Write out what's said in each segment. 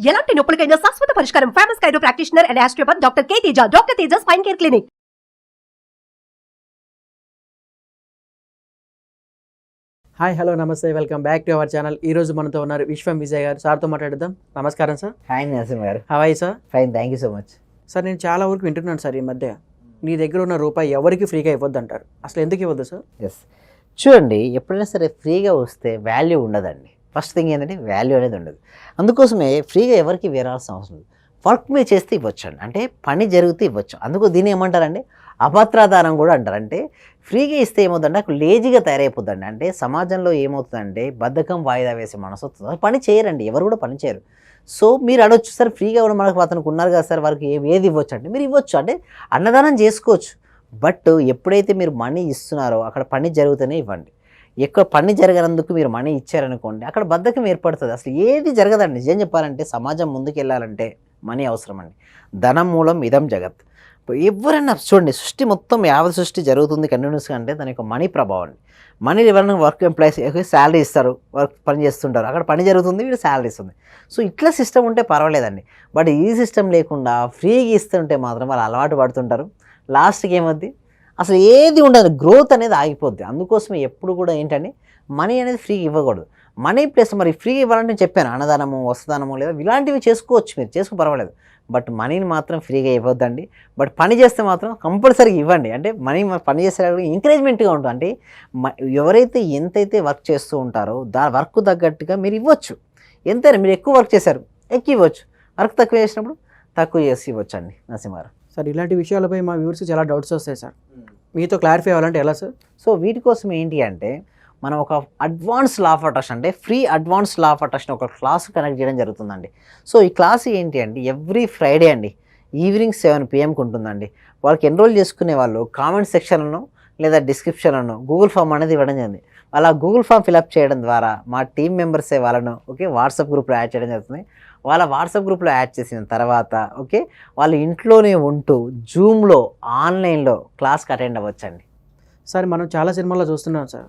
ఎలాంటి నొప్పులకైనా శాశ్వత పరిష్కారం. Famous chiro practitioner and osteopathy doctor K Teja. Doctor Teja spine care clinic. Hi hello నమస్తే, welcome back to our channel. ఈ రోజు మనతో ఉన్నారు విశ్వం విజయ్ గారు. సార్తో మాట్లాడదాం. నమస్కారం సార్. హాయ్ నరసింహ గారు. Hi sir. Fine, thank you so much. Sir, నేను చాలా వరకు వింటున్నాను సార్ ఈ మధ్య నీ దగ్గర ఉన్న రూపాయి ఎవరికి ఫ్రీగా ఇవ్వద్దు అంటారు. అసలు ఎందుకు ఇవ్వద్దు సార్? ఎస్, చూడండి, ఎప్పుడైనా సరే ఫ్రీగా వస్తే వాల్యూ ఉండదండి. ఫస్ట్ థింగ్ ఏంటంటే వాల్యూ అనేది ఉండదు. అందుకోసమే ఫ్రీగా ఎవరికి వేరాల్సిన అవసరం లేదు. వర్క్ మీరు చేస్తే ఇవ్వచ్చు అండి, అంటే పని జరిగితే ఇవ్వచ్చు. అందుకు దీన్ని ఏమంటారండి, అభద్రాదానం కూడా అంటారు. అంటే ఫ్రీగా ఇస్తే ఏమవుతుందంటే అక్కడ లేజీగా తయారైపోతుందండి. అంటే సమాజంలో ఏమవుతుందంటే బద్ధకం వాయిదా వేసే మనసు వస్తుంది, పని చేయరండి, ఎవరు కూడా పని చేయరు. సో మీరు అడగచ్చు, సార్ ఫ్రీగా ఉన్న మనకు అతనికి ఉన్నారు కదా సార్, వారికి ఏది ఇవ్వచ్చు అంటే మీరు ఇవ్వచ్చు, అంటే అన్నదానం చేసుకోవచ్చు. బట్ ఎప్పుడైతే మీరు మనీ ఇస్తున్నారో అక్కడ పని జరుగుతూనే ఇవ్వండి. ఎక్కువ పని జరగనందుకు మీరు మనీ ఇచ్చారనుకోండి, అక్కడ బద్ధకం ఏర్పడుతుంది. అసలు ఏది జరగదండి. నిజం చెప్పాలంటే సమాజం ముందుకు వెళ్ళాలంటే మనీ అవసరం అండి. ధనం మూలం ఇదం జగత్. ఎవరైనా చూడండి, సృష్టి మొత్తం యావత్ సృష్టి జరుగుతుంది కంటిన్యూస్గా అంటే దాని యొక్క మనీ ప్రభావం అండి. మనీ ఎవరైనా వర్క్ ఎంప్లాయీస్ శాలరీ ఇస్తారు, వర్క్ పని చేస్తుంటారు, అక్కడ పని జరుగుతుంది, వీడు శాలరీ ఇస్తుంది. సో ఇట్లా సిస్టమ్ ఉంటే పర్వాలేదండి. బట్ ఈ సిస్టమ్ లేకుండా ఫ్రీగా ఇస్తుంటే మాత్రం వాళ్ళు అలవాటు పడుతుంటారు. లాస్ట్కి ఏమవుద్ది, అసలు ఏది ఉండదు, గ్రోత్ అనేది ఆగిపోద్ది. అందుకోసమే ఎప్పుడు కూడా ఏంటంటే మనీ అనేది ఫ్రీగా ఇవ్వకూడదు. మనీ ప్లస్ మరి ఫ్రీగా ఇవ్వాలంటే చెప్పాను, అన్నదానము, వస్త్రదానము లేదా ఇలాంటివి చేసుకోవచ్చు, మీరు చేసుకో పర్వాలేదు. బట్ మనీని మాత్రం ఫ్రీగా ఇవ్వద్దండి. బట్ పని చేస్తే మాత్రం కంపల్సరీగా ఇవ్వండి. అంటే మనీ పని చేసే ఎంకరేజ్మెంట్గా ఉంటుంది. అంటే ఎవరైతే ఎంతైతే వర్క్ చేస్తూ ఉంటారో వర్క్ తగ్గట్టుగా మీరు ఇవ్వచ్చు. ఎంతైనా మీరు ఎక్కువ వర్క్ చేశారు, ఎక్కువ ఇవ్వచ్చు. వర్క్ తక్కువ చేసినప్పుడు తక్కువ చేసి ఇవ్వచ్చు అండి. నరసింహారావు సార్, ఇలాంటి విషయాలపై మా వ్యూవర్స్కి చాలా డౌట్స్ వస్తాయి సార్, మీతో క్లారిఫై అవ్వాలంటే ఎలా సార్? సో వీటి కోసం ఏంటి అంటే మనం ఒక అడ్వాన్స్ లా ఆఫ్ అట్రాక్షన్ అంటే free advance law of attraction ఒక క్లాస్ కనెక్ట్ చేయడం జరుగుతుందండి. సో ఈ క్లాస్ ఏంటి అంటే ఎవ్రీ ఫ్రైడే అండి ఈవినింగ్ 7 PM ఉంటుందండి. వాళ్ళకి ఎన్రోల్ చేసుకునే వాళ్ళు కామెంట్ సెక్షన్లను లేదా డిస్క్రిప్షన్లను గూగుల్ ఫామ్ అనేది ఇవ్వడం జరిగింది. అలా గూగుల్ ఫామ్ ఫిలప్ చేయడం ద్వారా మా టీం మెంబర్సే వాళ్ళను వాట్సాప్ గ్రూప్లో యాడ్ చేయడం జరుగుతుంది. వాళ్ళ వాట్సాప్ గ్రూప్లో యాడ్ చేసిన తర్వాత వాళ్ళు ఇంట్లోనే ఉంటూ జూమ్లో ఆన్లైన్లో క్లాస్కి అటెండ్ అవ్వచ్చండి. సార్, మనం చాలా సినిమాల్లో చూస్తున్నాం సార్,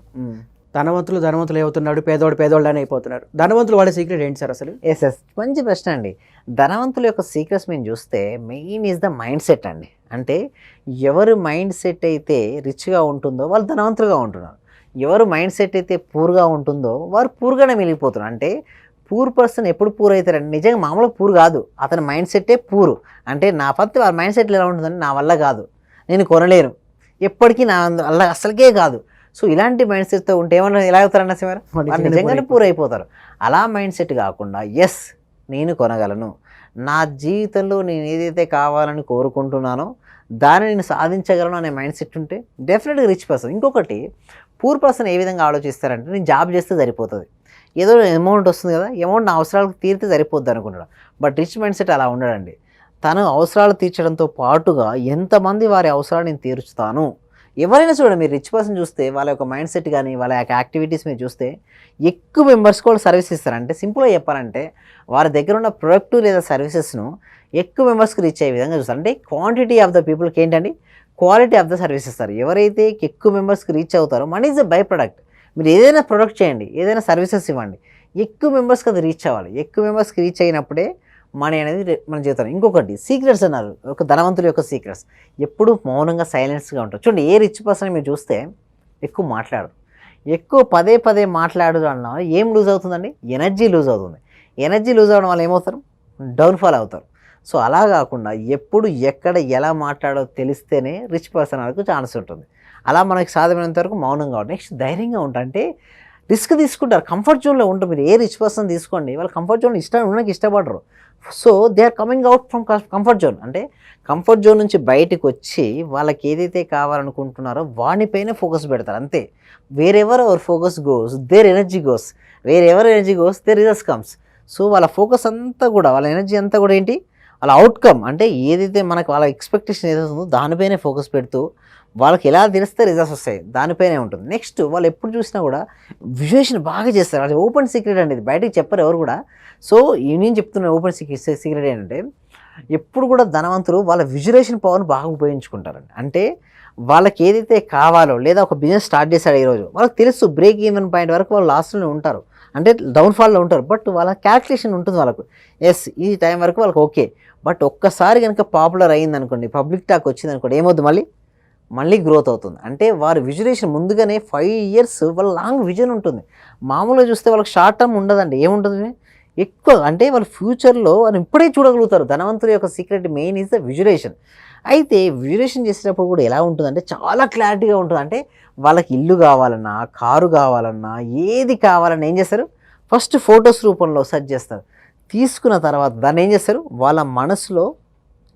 ధనవంతులు అవుతున్నాడు, పేదోళ్ళు అని అయిపోతున్నారు. ధనవంతులు వాడే సీక్రెట్ ఏంటి సార్ అసలు? ఎస్, మంచి ప్రశ్న అండి. ధనవంతుల యొక్క సీక్రెట్స్ మేము చూస్తే main is the mind set అండి. అంటే ఎవరు మైండ్ సెట్ అయితే రిచ్గా ఉంటుందో వాళ్ళు ధనవంతులుగా ఉంటున్నారు. ఎవరు మైండ్ సెట్ అయితే పూర్గా ఉంటుందో వారు పూర్గానే మిగిలిపోతున్నారు. అంటే పూర్ పర్సన్ ఎప్పుడు పూర్ అవుతారండి, నిజంగా మామూలుగా పూర్ కాదు, అతని మైండ్ సెట్టే పూరు. అంటే నా పత్తి వాళ్ళ మైండ్ సెట్లు ఎలా ఉంటుందంటే నా వల్ల కాదు, నేను కొనలేను, ఎప్పటికీ నా వల్ల అసలుకే కాదు. సో ఇలాంటి మైండ్ సెట్తో ఉంటే ఏమన్నా ఎలా అవుతారన్న సిమారు, నిజంగానే పూర్ అయిపోతారు. అలా మైండ్ సెట్ కాకుండా ఎస్ నేను కొనగలను, నా జీవితంలో నేను ఏదైతే కావాలని కోరుకుంటున్నానో దాన్ని నేను సాధించగలను అనే మైండ్ సెట్ ఉంటే డెఫినెట్గా రిచ్ పర్సన్. ఇంకొకటి, పూర్ పర్సన్ ఏ విధంగా ఆలోచిస్తారంటే నేను జాబ్ చేస్తే సరిపోతుంది, ఏదో అమౌంట్ వస్తుంది కదా, అమౌంట్ నా అవసరాలకు తీరితే సరిపోద్ది అనుకుంటాడు. బట్ రిచ్ మైండ్ సెట్ అలా ఉండడండి. తను అవసరాలు తీర్చడంతో పాటుగా ఎంతమంది వారి అవసరాలు నేను తీర్చుతాను. ఎవరైనా చూడండి, మీరు రిచ్ పర్సన్ చూస్తే వాళ్ళ యొక్క మైండ్ సెట్ కానీ వాళ్ళ యొక్క యాక్టివిటీస్ మీరు చూస్తే ఎక్కువ మెంబర్స్కి వాళ్ళు సర్వీస్ ఇస్తారు. అంటే సింపుల్గా చెప్పాలంటే వారి దగ్గర ఉన్న ప్రొడక్ట్ లేదా సర్వీసెస్ను ఎక్కువ మెంబర్స్కి రీచ్ అయ్యే విధంగా చూస్తారు. అంటే క్వాంటిటీ ఆఫ్ ద పీపుల్కి ఏంటండి, క్వాలిటీ ఆఫ్ ద సర్వీస్ ఇస్తారు. ఎవరైతే ఎక్కువ మెంబర్స్కి రీచ్ అవుతారో money is a by product. మీరు ఏదైనా ప్రొడక్ట్ చేయండి, ఏదైనా సర్వీసెస్ ఇవ్వండి, ఎక్కువ మెంబర్స్కి అది రీచ్ అవ్వాలి. ఎక్కువ మెంబర్స్కి రీచ్ అయినప్పుడే మనీ అనేది మన జీవితం. ఇంకొకటి సీక్రెట్స్ అన్నారు, ఒక ధనవంతుల యొక్క సీక్రెట్స్ ఎప్పుడు మౌనంగా సైలెన్స్గా ఉంటారు. చూడండి, ఏ రిచ్ పర్సన్ మీరు చూస్తే ఎక్కువ మాట్లాడరు, ఎక్కువ పదే మాట్లాడరు అన్న ఏం లూజ్ అవుతుందండి, ఎనర్జీ లూజ్ అవుతుంది. ఎనర్జీ లూజ్ అవ్వడం వల్ల ఏమవుతారు, డౌన్ఫాల్ అవుతారు. సో అలా కాకుండా ఎప్పుడు ఎక్కడ ఎలా మాట్లాడో తెలిస్తేనే రిచ్ పర్సన్ వరకు ఛాన్స్ ఉంటుంది. అలా మనకి సాధ్యమైనంత వరకు మౌనంగా ఉంటుంది. నెక్స్ట్ ధైర్యంగా ఉంటారు. అంటే రిస్క్ తీసుకుంటారు, కంఫర్ట్ జోన్లో ఉంటారు. మీరు ఏ రిచ్ పర్సన్ తీసుకోండి, వాళ్ళు కంఫర్ట్ జోన్ ఉండడానికి ఇష్టపడరు. So they are coming out from comfort zone. అంటే కంఫర్ట్ జోన్ నుంచి బయటకు వచ్చి వాళ్ళకి ఏదైతే కావాలనుకుంటున్నారో వానిపైనే ఫోకస్ పెడతారు అంతే. Wherever our focus goes their energy goes, wherever energy goes there results comes. So వాళ్ళ ఫోకస్ అంతా కూడా, వాళ్ళ ఎనర్జీ అంతా కూడా ఏంటి, వాళ్ళ అవుట్కమ్ అంటే ఏదైతే మనకు వాళ్ళ ఎక్స్పెక్టేషన్ ఏదైతే ఉందో దానిపైనే ఫోకస్ పెడుతూ వాళ్ళకి ఎలా తెలిస్తే రిజల్ట్స్ వస్తాయి దానిపైనే ఉంటుంది. నెక్స్ట్ వాళ్ళు ఎప్పుడు చూసినా కూడా విజువేషన్ బాగా చేస్తారు. అది ఓపెన్ సీక్రెట్ అండి, ఇది బయటకు చెప్పరు ఎవరు కూడా. సో నేను చెప్తున్న ఓపెన్ సీక్రెట్ ఏంటంటే ఎప్పుడు కూడా ధనవంతులు వాళ్ళ విజువలైజేషన్ పవర్ని బాగా ఉపయోగించుకుంటారండి. అంటే వాళ్ళకి ఏదైతే కావాలో లేదా ఒక బిజినెస్ స్టార్ట్ చేశాడు ఈరోజు వాళ్ళకి తెలుసు బ్రేక్ ఈవెన్ పాయింట్ వరకు వాళ్ళు లాస్ట్లోనే ఉంటారు. అంటే డౌన్ఫాల్లో ఉంటారు. బట్ వాళ్ళ క్యాల్కులేషన్ ఉంటుంది వాళ్ళకు, ఎస్ ఈ టైం వరకు వాళ్ళకి ఓకే. బట్ ఒక్కసారి కనుక పాపులర్ అయ్యింది అనుకోండి, పబ్లిక్ టాక్ వచ్చింది అనుకోండి, ఏమవుతుంది మళ్ళీ గ్రోత్ అవుతుంది. అంటే వారి విజులేషన్ ముందుగానే 5 years వాళ్ళ లాంగ్ విజన్ ఉంటుంది. మామూలుగా చూస్తే వాళ్ళకి షార్ట్ టర్మ్ ఉండదండి. ఏముంటుంది ఎక్కువ, అంటే వాళ్ళ ఫ్యూచర్లో వాళ్ళు ఇప్పుడే చూడగలుగుతారు. ధనవంతుల యొక్క సీక్రెట్ మెయిన్ ఈజ్ ద విజులేషన్. అయితే విజులేషన్ చేసేటప్పుడు కూడా ఎలా ఉంటుందంటే చాలా క్లారిటీగా ఉంటుంది. అంటే వాళ్ళకి ఇల్లు కావాలన్నా, కారు కావాలన్నా, ఏది కావాలన్నా ఏం చేస్తారు, ఫస్ట్ ఫొటోస్ రూపంలో సెర్చ్ చేస్తారు. తీసుకున్న తర్వాత దాన్ని ఏం చేస్తారు, వాళ్ళ మనసులో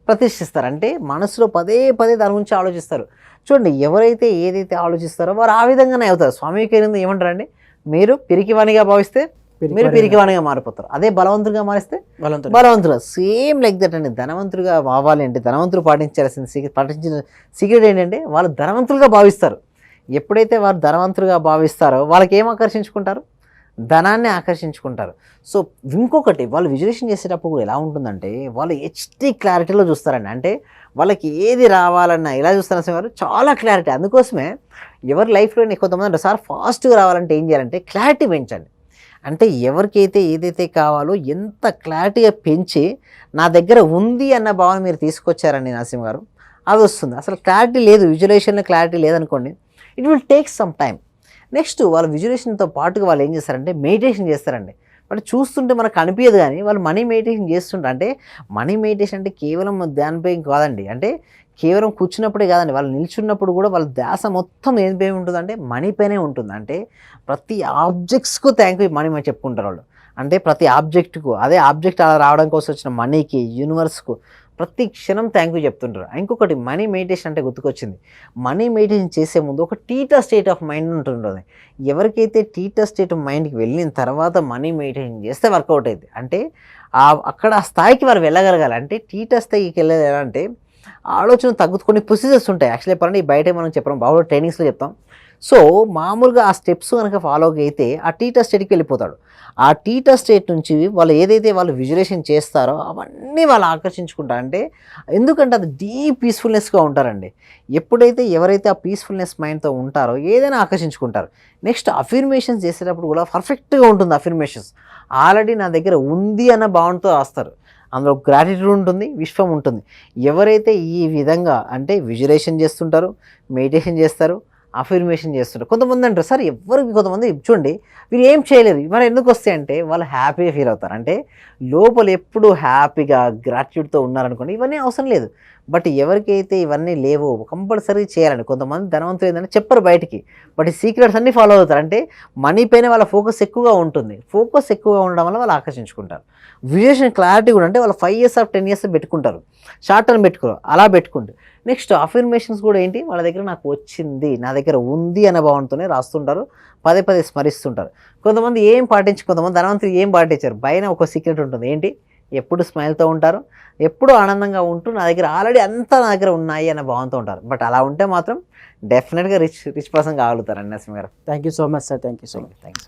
ప్రతిష్ఠిస్తారు. అంటే మనసులో పదే పదే దాని గురించి ఆలోచిస్తారు. చూడండి, ఎవరైతే ఏదైతే ఆలోచిస్తారో వారు ఆ విధంగానే అవుతారు. స్వామి వివేకానంద ఏమంటారండి, మీరు పిరికివానిగా భావిస్తే మీరు పిరికివానిగా మారిపోతారు, అదే బలవంతుడిగా మారిస్తే బలవంతుడు. సేమ్ లైక్ దట్ అండి. ధనవంతుడిగా అవ్వాలి అంటే ధనవంతులు పాటించిన సీక్రెట్ ఏంటంటే వాళ్ళు ధనవంతులుగా భావిస్తారు. ఎప్పుడైతే వారు ధనవంతులుగా భావిస్తారో వాళ్ళకి ఏం ఆకర్షించుకుంటారు, ధనాన్ని ఆకర్షించుకుంటారు. సో ఇంకొకటి, వాళ్ళు విజులేషన్ చేసేటప్పుడు కూడా ఎలా ఉంటుందంటే వాళ్ళు హెచ్డి క్లారిటీలో చూస్తారండి. అంటే వాళ్ళకి ఏది రావాలన్నా ఎలా చూస్తారు వారు, చాలా క్లారిటీ. అందుకోసమే ఎవరి లైఫ్లో కొంతమంది అంటే సార్ ఫాస్ట్గా రావాలంటే ఏం చేయాలంటే క్లారిటీ పెంచండి. అంటే ఎవరికైతే ఏదైతే కావాలో ఎంత క్లారిటీగా పెంచి నా దగ్గర ఉంది అన్న భావన మీరు తీసుకొచ్చారండి నరసింహ గారు, అది వస్తుంది. అసలు క్లారిటీ లేదు, విజువలైజేషన్లో క్లారిటీ లేదనుకోండి, it will take some time. Next వాళ్ళు విజువలైజేషన్తో పాటుగా వాళ్ళు ఏం చేస్తారంటే మెడిటేషన్ చేస్తారండి. బట్ చూస్తుంటే మనకు అనిపించదు, కానీ వాళ్ళు మనీ మెడిటేషన్ చేస్తుంటారు. అంటే మనీ మెడిటేషన్ అంటే కేవలం ధ్యానంపై కాదండి, అంటే కేవలం కూర్చున్నప్పుడే కాదండి, వాళ్ళు నిల్చున్నప్పుడు కూడా వాళ్ళ ధ్యాస మొత్తం ఏం ఉంటుందంటే మనీ పైనే ఉంటుంది. అంటే ప్రతి ఆబ్జెక్ట్స్కు థ్యాంక్ యూ మనీ అని చెప్పుకుంటారు వాళ్ళు. అంటే ప్రతి ఆబ్జెక్ట్కు, అదే ఆబ్జెక్ట్ అలా రావడం కోసం వచ్చిన మనీకి, యూనివర్స్కు ప్రతి క్షణం థ్యాంక్ యూ చెప్తుంటారు. ఇంకొకటి మనీ మెడిటేషన్ అంటే గుర్తుకొచ్చింది, మనీ మెడిటేషన్ చేసే ముందు ఒక టీటా స్టేట్ ఆఫ్ మైండ్ ఉంటుంటుంది. ఎవరికైతే టీటా స్టేట్ ఆఫ్ మైండ్కి వెళ్ళిన తర్వాత మనీ మెడిటేషన్ చేస్తే వర్కౌట్ అయింది. అంటే అక్కడ ఆ స్థాయికి వారు వెళ్ళగలగాలి. అంటే టీటా స్థాయికి వెళ్ళేది ఎలా అంటే ఆలోచన కొన్ని ప్రొసీజర్స్ ఉంటాయి. యాక్చువల్లీ చెప్పాలంటే ఈ బయట మనం చెప్పడం బాగా ట్రైనింగ్స్లో చెప్తాం. సో మామూలుగా ఆ స్టెప్స్ కనుక ఫాలో అయితే ఆ టీటా స్టేట్కి వెళ్ళిపోతాడు. ఆ టీటా స్టేట్ నుంచి వాళ్ళు ఏదైతే వాళ్ళు విజువలైజేషన్ చేస్తారో అవన్నీ వాళ్ళు ఆకర్షించుకుంటారు. అంటే ఎందుకంటే అది డీప్ పీస్ఫుల్నెస్గా ఉంటారండి. ఎప్పుడైతే ఎవరైతే ఆ పీస్ఫుల్నెస్ మైండ్తో ఉంటారో ఏదైనా ఆకర్షించుకుంటారు. నెక్స్ట్ అఫర్మేషన్స్ చేసేటప్పుడు కూడా పర్ఫెక్ట్గా ఉంటుంది. అఫర్మేషన్స్ ఆల్రెడీ నా దగ్గర ఉంది అన్న భావనతో రాస్తారు. అందులో గ్రాటిట్యూడ్ ఉంటుంది, విశ్వం ఉంటుంది. ఎవరైతే ఈ విధంగా అంటే విజువలైజేషన్ చేస్తుంటారో, మెడిటేషన్ చేస్తారు, అఫర్మేషన్ చేస్తుంటారు. కొంతమంది అంటారు సార్ కొంతమంది చూడండి వీళ్ళు ఏం చేయలేదు మరి ఎందుకు వస్తాయి అంటే వాళ్ళు హ్యాపీగా ఫీల్ అవుతారు. అంటే లోపల ఎప్పుడు హ్యాపీగా గ్రాటిట్యూడ్తో ఉన్నారనుకోండి ఇవన్నీ అవసరం లేదు. బట్ ఎవరికైతే ఇవన్నీ లేవో కంపల్సరీ చేయాలండి. కొంతమంది ధనవంతులు ఏంటంటే చెప్పరు బయటికి, బట్ ఈ సీక్రెట్స్ అన్నీ ఫాలో అవుతారు. అంటే మనీ పైన వాళ్ళ ఫోకస్ ఎక్కువగా ఉంటుంది. ఫోకస్ ఎక్కువగా ఉండడం వల్ల వాళ్ళు ఆకర్షించుకుంటారు. విజువలైజేషన్ క్లారిటీ కూడా అంటే వాళ్ళు 5 years or 10 years పెట్టుకుంటారు, షార్ట్ టర్మ్ పెట్టుకోరు, అలా పెట్టుకుంటే. నెక్స్ట్ అఫర్మేషన్స్ కూడా ఏంటి, వాళ్ళ దగ్గర నాకు వచ్చింది, నా దగ్గర ఉంది అనే భావనతోనే రాస్తుంటారు, పదే పదే స్మరిస్తుంటారు. కొంతమంది కొంతమంది ధనవంతులు ఏం పాటించారు, పైన ఒక సీక్రెట్ ఉంటుంది ఏంటి, ఎప్పుడు స్మైల్తో ఉంటారు, ఎప్పుడు ఆనందంగా ఉంటూ నా దగ్గర ఆల్రెడీ అంతా నా దగ్గర ఉన్నాయి అనే భావనతో ఉంటారు. బట్ అలా ఉంటే మాత్రం డెఫినెట్గా రిచ్ పర్సన్ కాగలుగుతారు. నరసింహ గారు thank you so much sir. Thank you so much. Thanks.